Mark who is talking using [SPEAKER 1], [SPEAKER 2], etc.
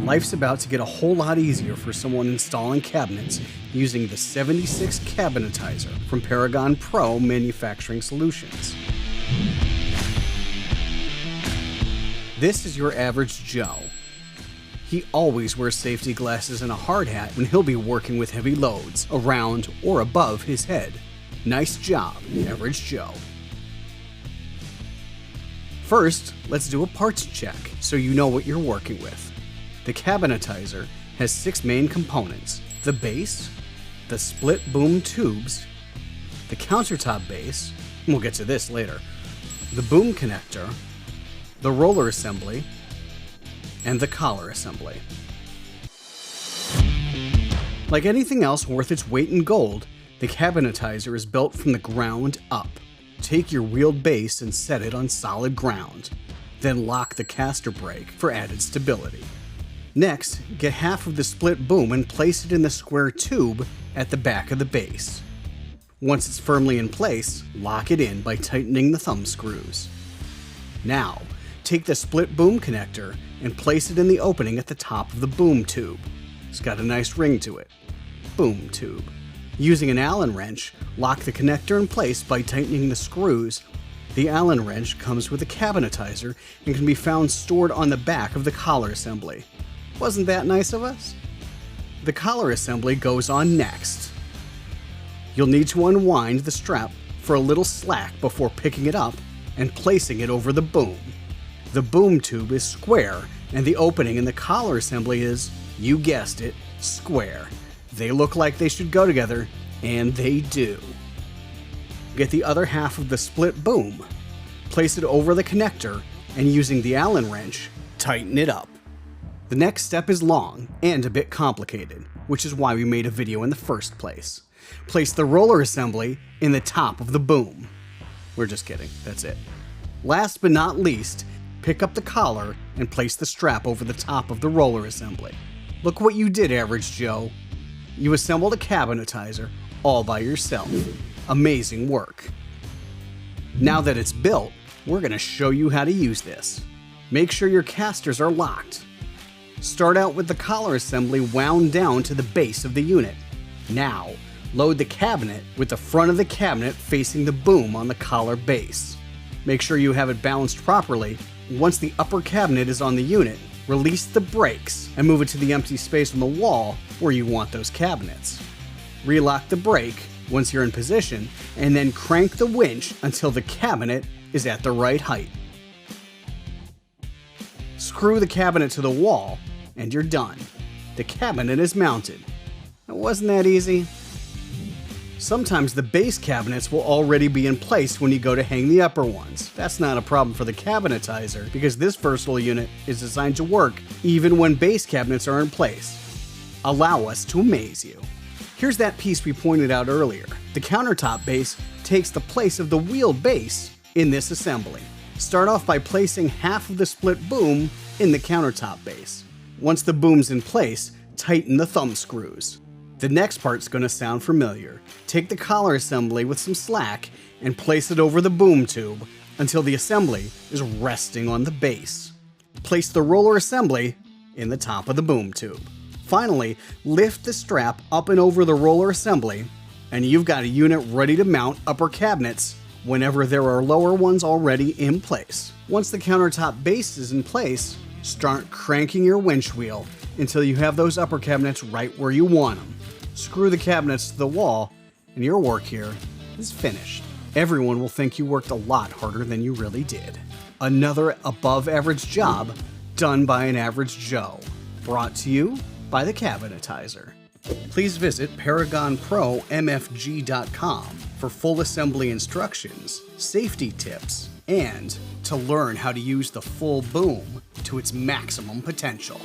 [SPEAKER 1] Life's about to get a whole lot easier for someone installing cabinets using the 76 Cabinetizer from Paragon Pro Manufacturing Solutions. This is your average Joe. He always wears safety glasses and a hard hat when he'll be working with heavy loads around or above his head. Nice job, average Joe. First, let's do a parts check so you know what you're working with. The Cabinetizer has 6 main components: the base, the split boom tubes, the countertop base, and we'll get to this later, the boom connector, the roller assembly, and the collar assembly. Like anything else worth its weight in gold, the Cabinetizer is built from the ground up. Take your wheeled base and set it on solid ground. Then lock the caster brake for added stability. Next, get half of the split boom and place it in the square tube at the back of the base. Once it's firmly in place, lock it in by tightening the thumb screws. Now, take the split boom connector and place it in the opening at the top of the boom tube. It's got a nice ring to it. Boom tube. Using an Allen wrench, lock the connector in place by tightening the screws. The Allen wrench comes with a Cabinetizer and can be found stored on the back of the collar assembly. Wasn't that nice of us? The collar assembly goes on next. You'll need to unwind the strap for a little slack before picking it up and placing it over the boom. The boom tube is square, and the opening in the collar assembly is, you guessed it, square. They look like they should go together, and they do. Get the other half of the split boom, place it over the connector, and using the Allen wrench, tighten it up. The next step is long and a bit complicated, which is why we made a video in the first place. Place the roller assembly in the top of the boom. We're just kidding, that's it. Last but not least, pick up the collar and place the strap over the top of the roller assembly. Look what you did, average Joe. You assembled a Cabinetizer all by yourself. Amazing work. Now that it's built, we're going to show you how to use this. Make sure your casters are locked. Start out with the collar assembly wound down to the base of the unit. Now, load the cabinet with the front of the cabinet facing the boom on the collar base. Make sure you have it balanced properly. Once the upper cabinet is on the unit, release the brakes and move it to the empty space on the wall where you want those cabinets. Relock the brake once you're in position, and then crank the winch until the cabinet is at the right height. Screw the cabinet to the wall, and you're done. The cabinet is mounted. Now, wasn't that easy? Sometimes the base cabinets will already be in place when you go to hang the upper ones. That's not a problem for the Cabinetizer because this versatile unit is designed to work even when base cabinets are in place. Allow us to amaze you. Here's that piece we pointed out earlier. The countertop base takes the place of the wheeled base in this assembly. Start off by placing half of the split boom in the countertop base. Once the boom's in place, tighten the thumb screws. The next part's going to sound familiar. Take the collar assembly with some slack and place it over the boom tube until the assembly is resting on the base. Place the roller assembly in the top of the boom tube. Finally, lift the strap up and over the roller assembly, and you've got a unit ready to mount upper cabinets whenever there are lower ones already in place. Once the countertop base is in place, start cranking your winch wheel until you have those upper cabinets right where you want them. Screw the cabinets to the wall, and your work here is finished. Everyone will think you worked a lot harder than you really did. Another above-average job done by an average Joe. Brought to you by the Cabinetizer. Please visit ParagonProMFG.com for full assembly instructions, safety tips, and to learn how to use the full boom to its maximum potential.